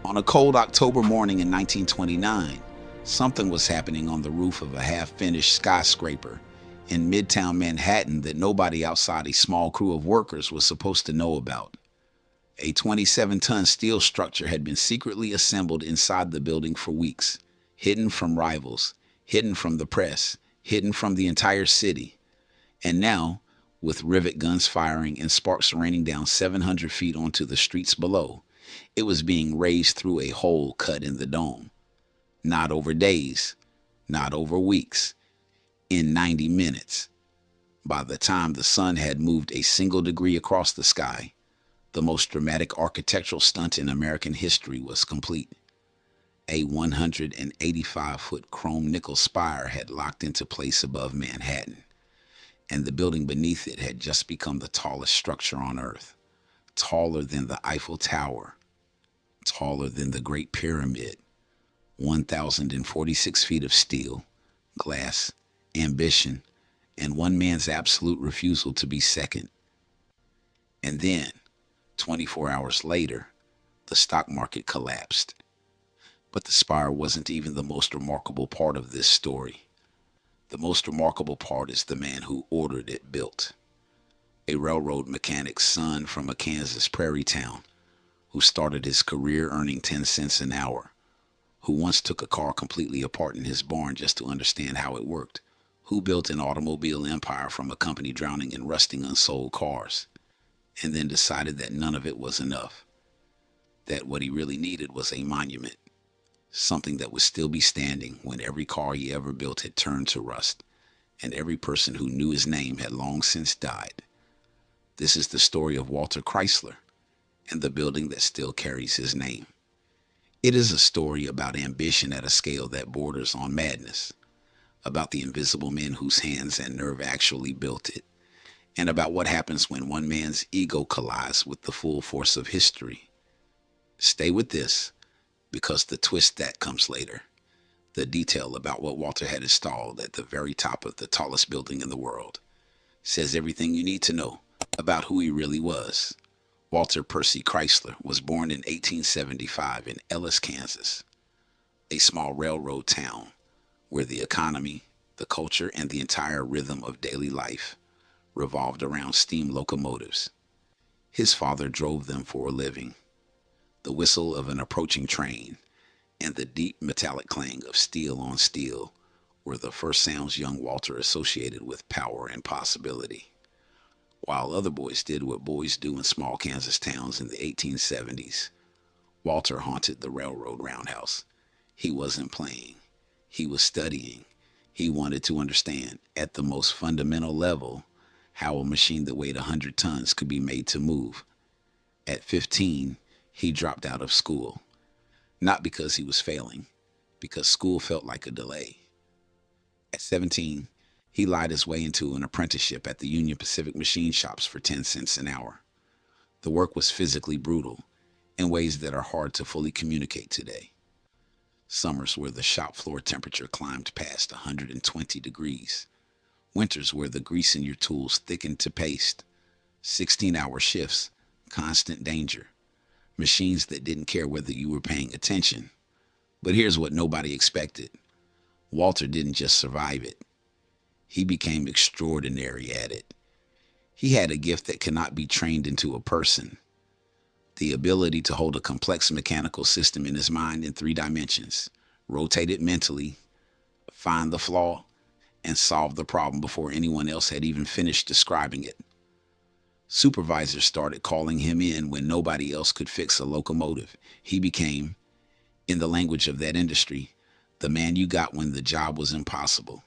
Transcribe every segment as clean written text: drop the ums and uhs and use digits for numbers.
On a cold October morning in 1929, something was happening on the roof of a half-finished skyscraper in Midtown Manhattan that nobody outside a small crew of workers was supposed to know about. A 27-ton steel structure had been secretly assembled inside the building for weeks, hidden from rivals, hidden from the press, hidden from the entire city. And now, with rivet guns firing and sparks raining down 700 feet onto the streets below, it was being raised through a hole cut in the dome. Not over days, not over weeks, in 90 minutes. By the time the sun had moved a single degree across the sky, the most dramatic architectural stunt in American history was complete. A 185-foot chrome nickel spire had locked into place above Manhattan, and the building beneath it had just become the tallest structure on Earth, taller than the Eiffel Tower, taller than the Great Pyramid. 1,046 feet of steel, glass, ambition, and one man's absolute refusal to be second. And then, 24 hours later, the stock market collapsed. But the spire wasn't even the most remarkable part of this story. The most remarkable part is the man who ordered it built. A railroad mechanic's son from a Kansas prairie town who started his career earning 10 cents an hour, who once took a car completely apart in his barn just to understand how it worked, who built an automobile empire from a company drowning in rusting unsold cars, and then decided that none of it was enough, that what he really needed was a monument, something that would still be standing when every car he ever built had turned to rust, and every person who knew his name had long since died. This is the story of Walter Chrysler and the building that still carries his name. It is a story about ambition at a scale that borders on madness, about the invisible men whose hands and nerve actually built it, and about what happens when one man's ego collides with the full force of history. Stay with this, because the twist that comes later, the detail about what Walter had installed at the very top of the tallest building in the world, says everything you need to know about who he really was. Walter Percy Chrysler was born in 1875 in Ellis, Kansas, a small railroad town where the economy, the culture, and the entire rhythm of daily life revolved around steam locomotives. His father drove them for a living. The whistle of an approaching train and the deep metallic clang of steel on steel were the first sounds young Walter associated with power and possibility. While other boys did what boys do in small Kansas towns in the 1870s, Walter haunted the railroad roundhouse. He wasn't playing. He was studying. He wanted to understand, at the most fundamental level, how a machine that weighed 100 tons could be made to move. At 15, he dropped out of school. Not because he was failing, because school felt like a delay. At 17, he lied his way into an apprenticeship at the Union Pacific machine shops for 10 cents an hour. The work was physically brutal in ways that are hard to fully communicate today. Summers where the shop floor temperature climbed past 120 degrees. Winters where the grease in your tools thickened to paste. 16-hour shifts, constant danger. Machines that didn't care whether you were paying attention. But here's what nobody expected. Walter didn't just survive it. He became extraordinary at it. He had a gift that cannot be trained into a person. The ability to hold a complex mechanical system in his mind in 3 dimensions, rotate it mentally, find the flaw, and solve the problem before anyone else had even finished describing it. Supervisors started calling him in when nobody else could fix a locomotive. He became, in the language of that industry, the man you got when the job was impossible.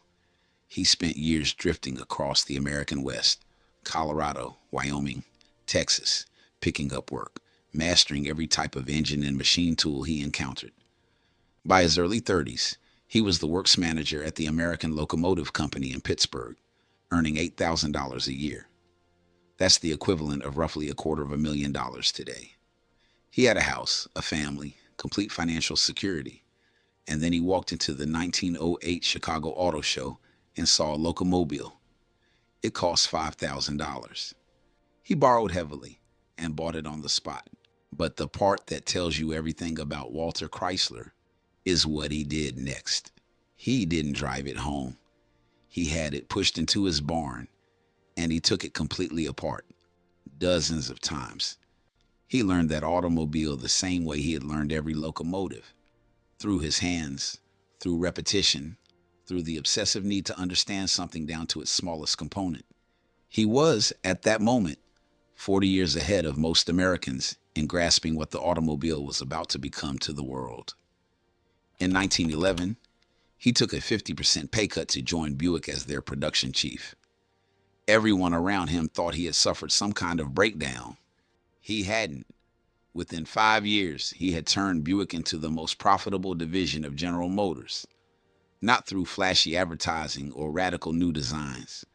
He spent years drifting across the American West, Colorado, Wyoming, Texas, picking up work, mastering every type of engine and machine tool he encountered. By his early 30s, he was the works manager at the American Locomotive Company in Pittsburgh, earning $8,000 a year. That's the equivalent of roughly $250,000 today. He had a house, a family, complete financial security, and then he walked into the 1908 Chicago Auto Show and saw a locomobile. It cost $5,000. He borrowed heavily and bought it on the spot, But the part that tells you everything about Walter Chrysler is what he did next. He didn't drive it home. He had it pushed into his barn and he took it completely apart dozens of times. He learned that automobile the same way he had learned every locomotive, through his hands, through repetition, through the obsessive need to understand something down to its smallest component. He was, at that moment, 40 years ahead of most Americans in grasping what the automobile was about to become to the world. In 1911, he took a 50% pay cut to join Buick as their production chief. Everyone around him thought he had suffered some kind of breakdown. He hadn't. Within 5 years, he had turned Buick into the most profitable division of General Motors, not through flashy advertising or radical new designs,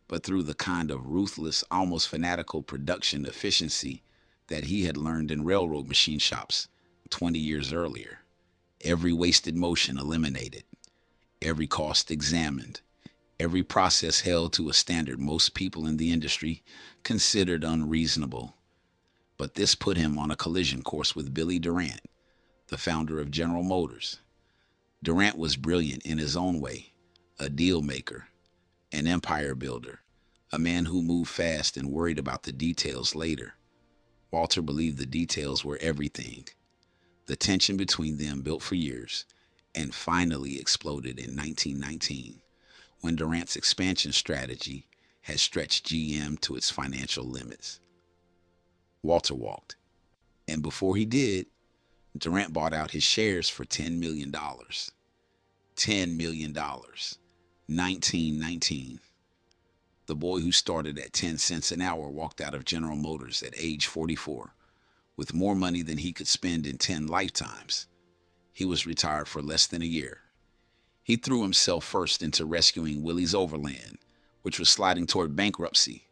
but through the kind of ruthless, almost fanatical production efficiency that he had learned in railroad machine shops 20 years earlier. Every wasted motion eliminated, every cost examined, every process held to a standard most people in the industry considered unreasonable. But this put him on a collision course with Billy Durant, the founder of General Motors. Durant was brilliant in his own way, a deal maker, an empire builder, a man who moved fast and worried about the details later. Walter believed the details were everything. The tension between them built for years and finally exploded in 1919 when Durant's expansion strategy had stretched GM to its financial limits. Walter walked, and before he did, Durant bought out his shares for $10 million. $10 million. 1919. The boy who started at 10 cents an hour walked out of General Motors at age 44 with more money than he could spend in 10 lifetimes. He was retired for less than a year. He threw himself first into rescuing Willys Overland, which was sliding toward bankruptcy.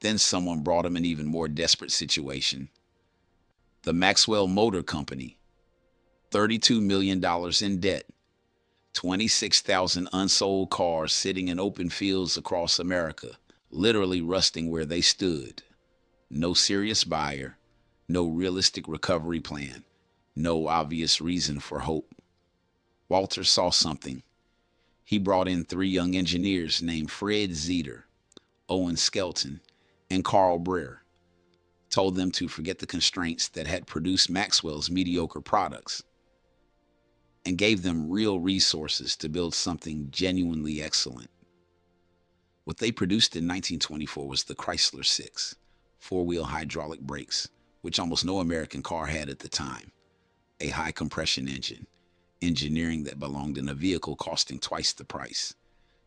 Then someone brought him an even more desperate situation. The Maxwell Motor Company, $32 million in debt, 26,000 unsold cars sitting in open fields across America, literally rusting where they stood. No serious buyer, no realistic recovery plan, no obvious reason for hope. Walter saw something. He brought in 3 young engineers named Fred Zeter, Owen Skelton, and Carl Breer, told them to forget the constraints that had produced Maxwell's mediocre products, and gave them real resources to build something genuinely excellent. What they produced in 1924 was the Chrysler 6, 4-wheel hydraulic brakes, which almost no American car had at the time, a high compression engine, engineering that belonged in a vehicle costing twice the price.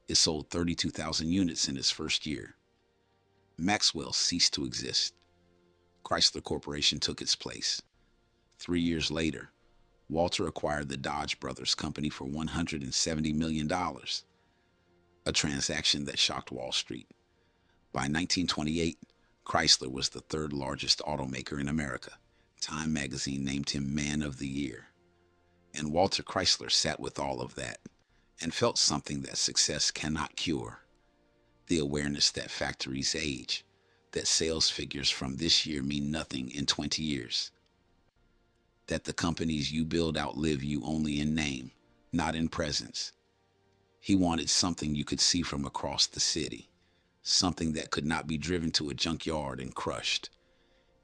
It sold 32,000 units in its first year. Maxwell ceased to exist. Chrysler Corporation took its place. 3 years later, Walter acquired the Dodge Brothers Company for $170 million, a transaction that shocked Wall Street. By 1928, Chrysler was the 3rd largest automaker in America. Time magazine named him Man of the Year. And Walter Chrysler sat with all of that and felt something that success cannot cure. The awareness that factories age, that sales figures from this year mean nothing in 20 years, that the companies you build outlive you only in name, not in presence. He wanted something you could see from across the city, something that could not be driven to a junkyard and crushed.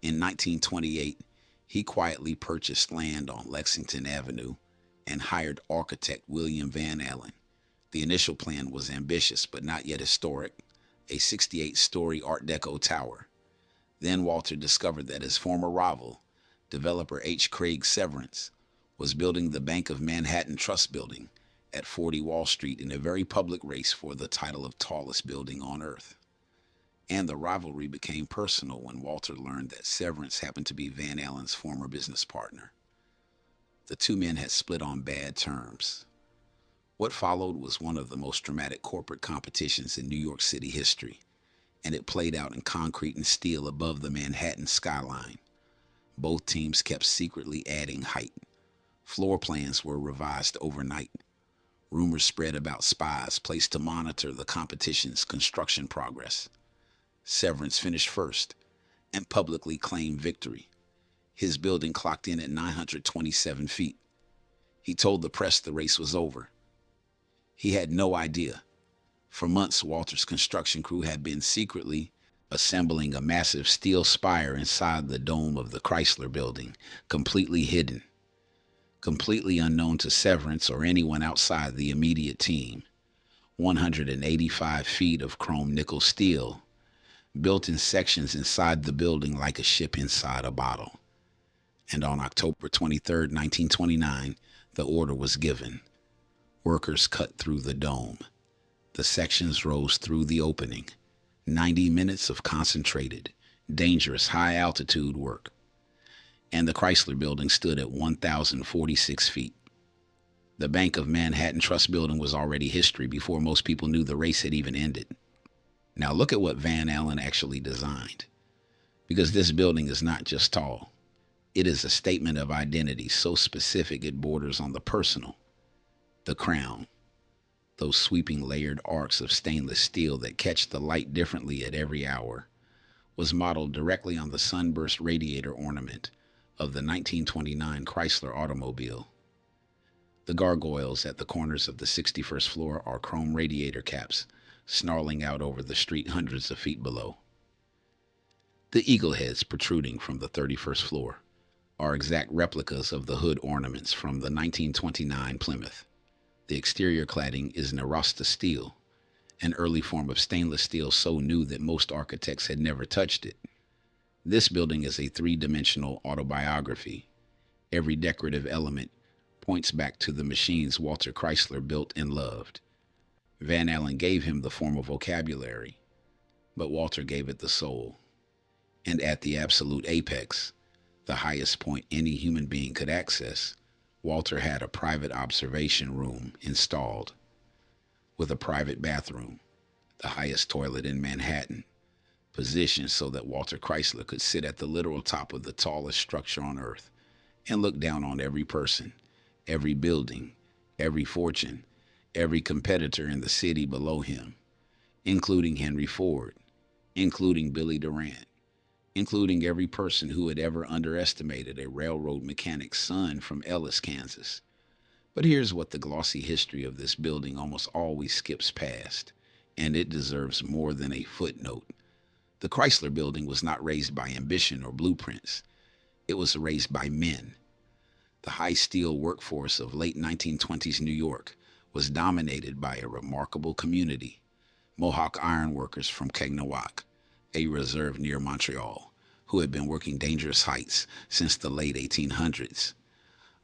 In 1928, he quietly purchased land on Lexington Avenue and hired architect William Van Allen. The initial plan was ambitious but not yet historic, a 68-story Art Deco tower. Then Walter discovered that his former rival, developer H. Craig Severance, was building the Bank of Manhattan Trust Building at 40 Wall Street in a very public race for the title of tallest building on earth. And the rivalry became personal when Walter learned that Severance happened to be Van Allen's former business partner. The 2 men had split on bad terms. What followed was one of the most dramatic corporate competitions in New York City history, and it played out in concrete and steel above the Manhattan skyline. Both teams kept secretly adding height. Floor plans were revised overnight. Rumors spread about spies placed to monitor the competition's construction progress. Severance finished first and publicly claimed victory. His building clocked in at 927 feet. He told the press the race was over. He had no idea. For months, Walter's construction crew had been secretly assembling a massive steel spire inside the dome of the Chrysler Building, completely hidden, completely unknown to Severance or anyone outside the immediate team. 185 feet of chrome nickel steel, built in sections inside the building like a ship inside a bottle. And on October 23, 1929, the order was given. Workers cut through the dome. The sections rose through the opening. 90 minutes of concentrated, dangerous, high-altitude work. And the Chrysler Building stood at 1,046 feet. The Bank of Manhattan Trust Building was already history before most people knew the race had even ended. Now look at what Van Allen actually designed. Because this building is not just tall. It is a statement of identity so specific it borders on the personal. The crown, those sweeping layered arcs of stainless steel that catch the light differently at every hour, was modeled directly on the sunburst radiator ornament of the 1929 Chrysler automobile. The gargoyles at the corners of the 61st floor are chrome radiator caps snarling out over the street hundreds of feet below. The eagle heads protruding from the 31st floor are exact replicas of the hood ornaments from the 1929 Plymouth. The exterior cladding is Narosta steel, an early form of stainless steel so new that most architects had never touched it. This building is a three-dimensional autobiography. Every decorative element points back to the machines Walter Chrysler built and loved. Van Allen gave him the formal vocabulary, but Walter gave it the soul. And at the absolute apex, the highest point any human being could access, Walter had a private observation room installed, with a private bathroom, the highest toilet in Manhattan, positioned so that Walter Chrysler could sit at the literal top of the tallest structure on earth and look down on every person, every building, every fortune, every competitor in the city below him, including Henry Ford, including Billy Durant, including every person who had ever underestimated a railroad mechanic's son from Ellis, Kansas. But here's what the glossy history of this building almost always skips past, and it deserves more than a footnote. The Chrysler Building was not raised by ambition or blueprints. It was raised by men. The high steel workforce of late 1920s New York was dominated by a remarkable community, Mohawk ironworkers from Kagnawak, a reserve near Montreal, who had been working dangerous heights since the late 1800s.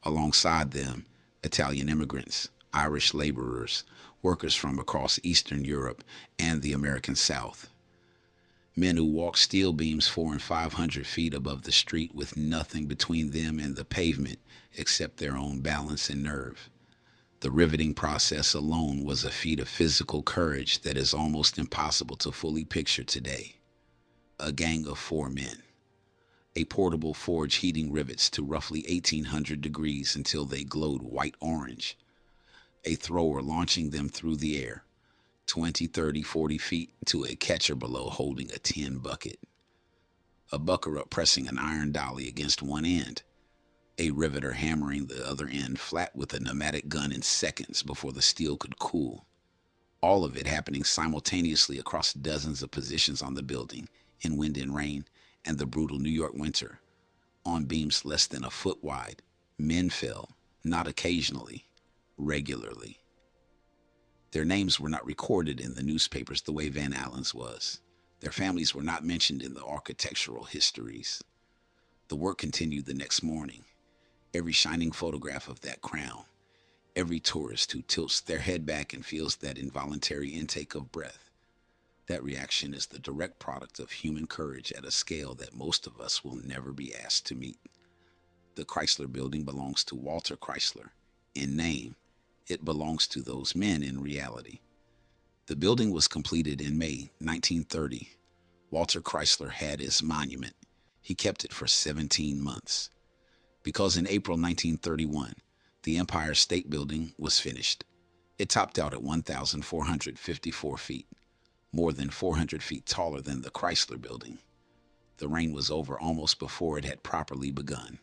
Alongside them, Italian immigrants, Irish laborers, workers from across Eastern Europe and the American South. Men who walked steel beams 400 and 500 feet above the street with nothing between them and the pavement except their own balance and nerve. The riveting process alone was a feat of physical courage that is almost impossible to fully picture today. A gang of 4 men. A portable forge heating rivets to roughly 1800 degrees until they glowed white orange. A thrower launching them through the air, 20, 30, 40 feet to a catcher below holding a tin bucket. A bucker up pressing an iron dolly against one end. A riveter hammering the other end flat with a pneumatic gun in seconds before the steel could cool. All of it happening simultaneously across dozens of positions on the building, in wind and rain, and the brutal New York winter. On beams less than a foot wide, men fell, not occasionally, regularly. Their names were not recorded in the newspapers the way Van Allen's was. Their families were not mentioned in the architectural histories. The work continued the next morning. Every shining photograph of that crown, every tourist who tilts their head back and feels that involuntary intake of breath, that reaction is the direct product of human courage at a scale that most of us will never be asked to meet. The Chrysler Building belongs to Walter Chrysler. In name, it belongs to those men in reality. The building was completed in May 1930. Walter Chrysler had his monument. He kept it for 17 months. Because in April 1931, the Empire State Building was finished. It topped out at 1,454 feet, more than 400 feet taller than the Chrysler Building. The reign was over almost before it had properly begun.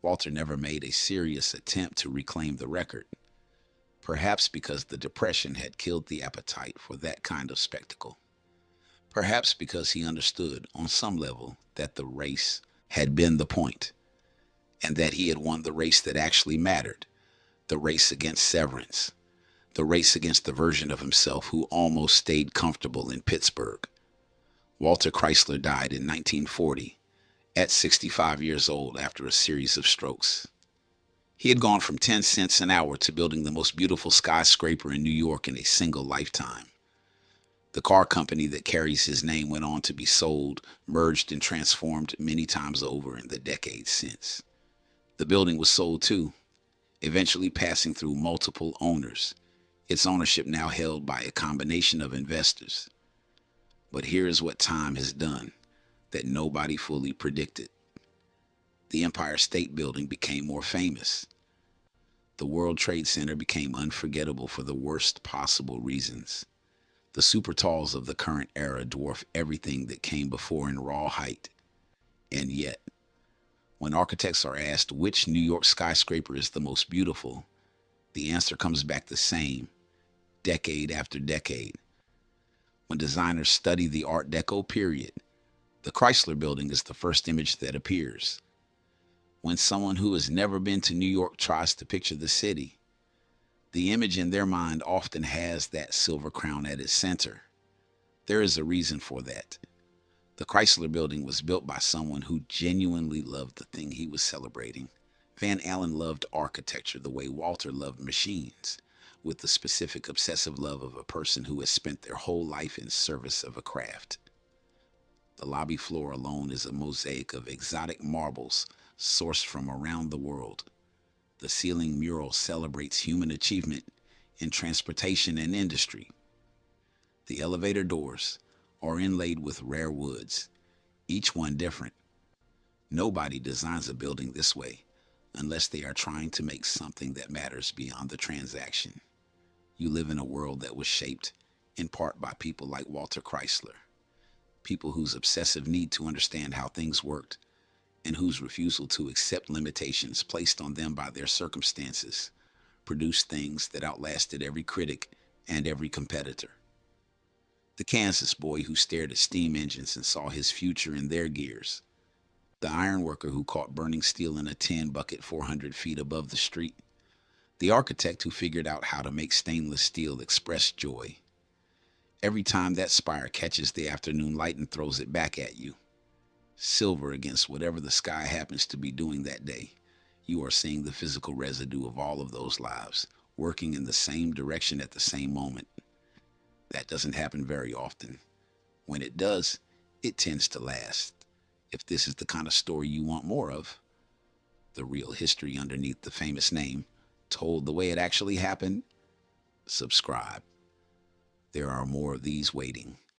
Walter never made a serious attempt to reclaim the record, perhaps because the Depression had killed the appetite for that kind of spectacle. Perhaps because he understood, on some level, that the race had been the point, and that he had won the race that actually mattered, the race against severance, the race against the version of himself who almost stayed comfortable in Pittsburgh. Walter Chrysler died in 1940 at 65 years old after a series of strokes. He had gone from 10 cents an hour to building the most beautiful skyscraper in New York in a single lifetime. The car company that carries his name went on to be sold, merged, and transformed many times over in the decades since. The building was sold too, eventually passing through multiple owners, its ownership now held by a combination of investors. But here is what time has done that nobody fully predicted. The Empire State Building became more famous. The World Trade Center became unforgettable for the worst possible reasons. The super talls of the current era dwarf everything that came before in raw height. And yet, when architects are asked which New York skyscraper is the most beautiful, the answer comes back the same, decade after decade. When designers study the Art Deco period, the Chrysler Building is the first image that appears. When someone who has never been to New York tries to picture the city, the image in their mind often has that silver crown at its center. There is a reason for that. The Chrysler Building was built by someone who genuinely loved the thing he was celebrating. Van Allen loved architecture the way Walter loved machines, with the specific obsessive love of a person who has spent their whole life in service of a craft. The lobby floor alone is a mosaic of exotic marbles sourced from around the world. The ceiling mural celebrates human achievement in transportation and industry. The elevator doors are inlaid with rare woods, each one different. Nobody designs a building this way unless they are trying to make something that matters beyond the transaction. You live in a world that was shaped in part by people like Walter Chrysler, people whose obsessive need to understand how things worked and whose refusal to accept limitations placed on them by their circumstances produced things that outlasted every critic and every competitor. The Kansas boy who stared at steam engines and saw his future in their gears. The ironworker who caught burning steel in a tin bucket 400 feet above the street. The architect who figured out how to make stainless steel express joy. Every time that spire catches the afternoon light and throws it back at you, silver against whatever the sky happens to be doing that day, you are seeing the physical residue of all of those lives working in the same direction at the same moment. That doesn't happen very often. When it does, it tends to last. If this is the kind of story you want more of, the real history underneath the famous name, told the way it actually happened, subscribe. There are more of these waiting.